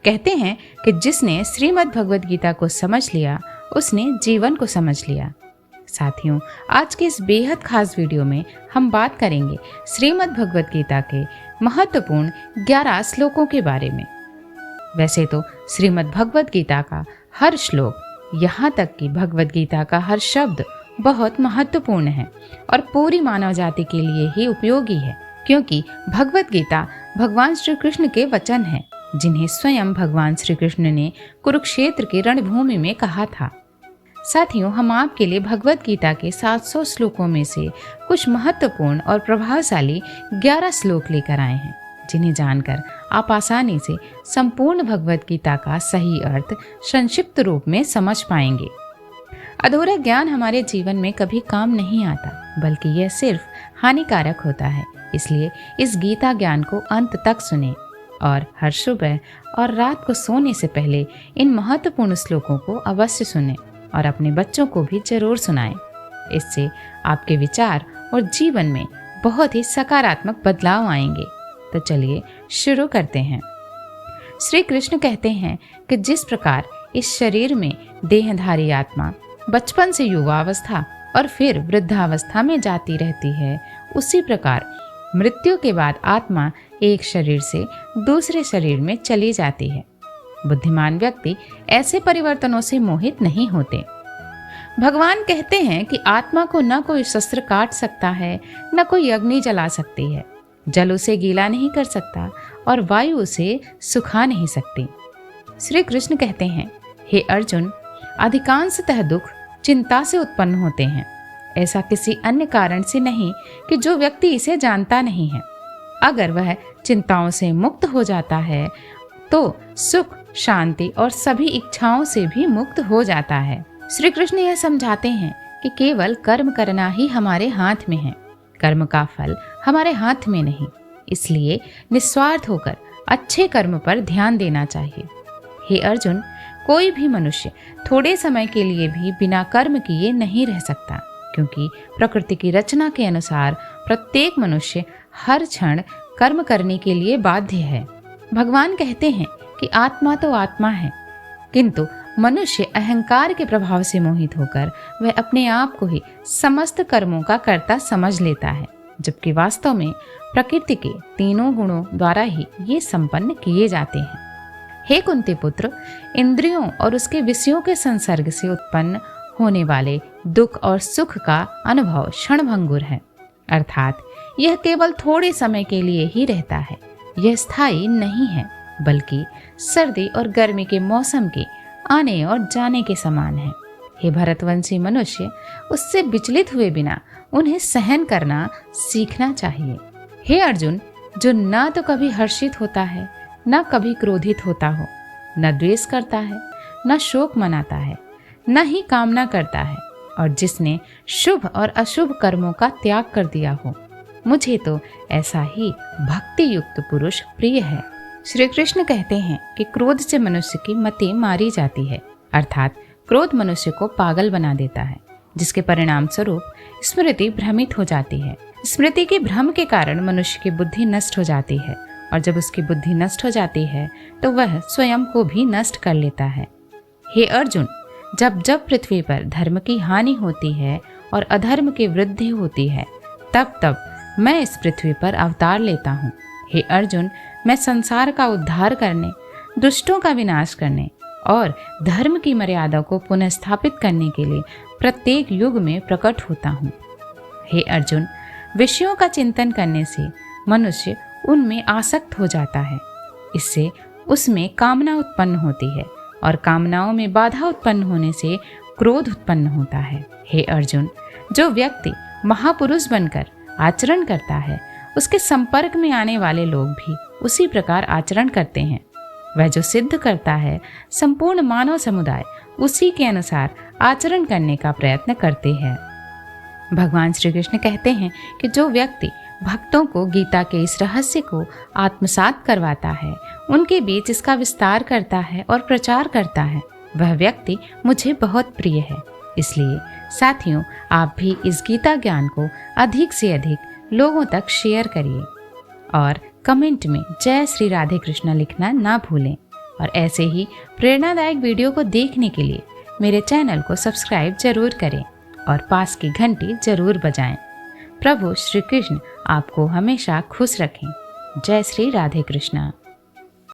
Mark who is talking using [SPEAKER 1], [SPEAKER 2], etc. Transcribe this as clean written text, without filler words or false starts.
[SPEAKER 1] कहते हैं कि जिसने श्रीमद् भगवद गीता को समझ लिया उसने जीवन को समझ लिया। साथियों, आज के इस बेहद खास वीडियो में हम बात करेंगे श्रीमद् भगवद गीता के महत्वपूर्ण 11 श्लोकों के बारे में। वैसे तो श्रीमद् भगवद गीता का हर श्लोक, यहाँ तक कि भगवद गीता का हर शब्द बहुत महत्वपूर्ण है और पूरी मानव जाति के लिए ही उपयोगी है, क्योंकि भगवद गीता भगवान श्री कृष्ण के वचन हैं, जिन्हें स्वयं भगवान श्री कृष्ण ने कुरुक्षेत्र की रणभूमि में कहा था। साथियों, हम आपके लिए भगवद गीता के 700 श्लोकों में से कुछ महत्वपूर्ण और प्रभावशाली 11 श्लोक लेकर आए हैं, जिन्हें जानकर आप आसानी से संपूर्ण भगवद गीता का सही अर्थ संक्षिप्त रूप में समझ पाएंगे। अधूरा ज्ञान हमारे जीवन में कभी काम नहीं आता, बल्कि यह सिर्फ हानिकारक होता है। इसलिए इस गीता ज्ञान को अंत तक सुने और हर सुबह और रात को सोने से पहले इन महत्वपूर्ण श्लोकों को अवश्य सुने और अपने बच्चों को भी जरूर सुनाएं। इससे आपके विचार और जीवन में बहुत ही सकारात्मक बदलाव आएंगे। तो चलिए शुरू करते हैं। श्री कृष्ण कहते हैं कि जिस प्रकार इस शरीर में देहधारी आत्मा बचपन से युवावस्था और फिर वृद्धावस्था में जाती रहती है, उसी प्रकार मृत्यु के बाद आत्मा एक शरीर से दूसरे शरीर में चली जाती है। बुद्धिमान व्यक्ति ऐसे परिवर्तनों से मोहित नहीं होते। भगवान कहते हैं कि आत्मा को न कोई शस्त्र काट सकता है, न कोई अग्नि जला सकती है, जल उसे गीला नहीं कर सकता और वायु उसे सुखा नहीं सकती। श्री कृष्ण कहते हैं, हे अर्जुन, अधिकांशतः दुख चिंता से उत्पन्न होते हैं, ऐसा किसी अन्य कारण से नहीं कि जो व्यक्ति इसे जानता नहीं है। अगर वह चिंताओं से मुक्त हो जाता है तो सुख, शांति और सभी इच्छाओं से भी मुक्त हो जाता है। श्री कृष्ण यह समझाते हैं कि केवल कर्म करना ही हमारे हाथ में है, कर्म का फल हमारे हाथ में नहीं। इसलिए निस्वार्थ होकर अच्छे कर्म पर ध्यान देना चाहिए। हे अर्जुन, कोई भी मनुष्य थोड़े समय के लिए भी बिना कर्म किए नहीं रह सकता, क्योंकि प्रकृति की रचना के अनुसार प्रत्येक मनुष्य हर क्षण कर्म करने के लिए बाध्य है। भगवान कहते हैं कि आत्मा तो आत्मा है, किंतु मनुष्य अहंकार के प्रभाव से मोहित होकर वह अपने आप को ही समस्त कर्मों का कर्ता समझ लेता है, जबकि वास्तव में प्रकृति के तीनों गुणों द्वारा ही ये संपन्न किए जाते हैं। हे कुंती पुत्र, इंद्रियों और उसके विषयों के संसर्ग से उत्पन्न होने वाले दुख और सुख का अनुभव क्षणभंगुर है, अर्थात यह केवल थोड़े समय के लिए ही रहता है। यह स्थायी नहीं है, बल्कि सर्दी और गर्मी के मौसम के आने और जाने के समान है। हे भरतवंशी मनुष्य, उससे विचलित हुए बिना उन्हें सहन करना सीखना चाहिए। हे अर्जुन, जो ना तो कभी हर्षित होता है, न कभी क्रोधित होता हो, न द्वेष करता है, न शोक मनाता है, न ही कामना करता है, और जिसने शुभ और अशुभ कर्मों का त्याग कर दिया हो, मुझे तो ऐसा ही भक्ति युक्त पुरुष प्रिय है। श्री कृष्ण कहते हैं कि क्रोध से मनुष्य की मति मारी जाती है, अर्थात क्रोध मनुष्य को पागल बना देता है, जिसके परिणाम स्वरूप स्मृति भ्रमित हो जाती है। स्मृति के भ्रम के कारण मनुष्य की बुद्धि नष्ट हो जाती है, और जब उसकी बुद्धि नष्ट हो जाती है तो वह स्वयं को भी नष्ट कर लेता है। हे अर्जुन, जब जब पृथ्वी पर धर्म की हानि होती है और अधर्म की वृद्धि होती है, तब तब मैं इस पृथ्वी पर अवतार लेता हूँ। हे अर्जुन, मैं संसार का उद्धार करने, दुष्टों का विनाश करने और धर्म की मर्यादा को पुनः स्थापित करने के लिए प्रत्येक युग में प्रकट होता हूँ। हे अर्जुन, विषयों का चिंतन करने से मनुष्य उनमें आसक्त हो जाता है। इससे उसमें कामना उत्पन्न होती है और कामनाओं में बाधा उत्पन्न होने से क्रोध उत्पन्न होता है। हे अर्जुन, जो व्यक्ति महापुरुष बनकर आचरण करता है, उसके संपर्क में आने वाले लोग भी उसी प्रकार आचरण करते हैं। वह जो सिद्ध करता है, संपूर्ण मानव समुदाय उसी के अनुसार आचरण करने का प्रयत्न करते हैं। भगवान श्री कृष्ण कहते हैं कि जो व्यक्ति भक्तों को गीता के इस रहस्य को आत्मसात करवाता है, उनके बीच इसका विस्तार करता है और प्रचार करता है, वह व्यक्ति मुझे बहुत प्रिय है। इसलिए साथियों, आप भी इस गीता ज्ञान को अधिक से अधिक लोगों तक शेयर करिए और कमेंट में जय श्री राधे कृष्ण लिखना ना भूलें। और ऐसे ही प्रेरणादायक वीडियो को देखने के लिए मेरे चैनल को सब्सक्राइब जरूर करें और पास की घंटी जरूर बजाएं। प्रभु श्री कृष्ण आपको हमेशा खुश रखें। जय श्री राधे कृष्णा।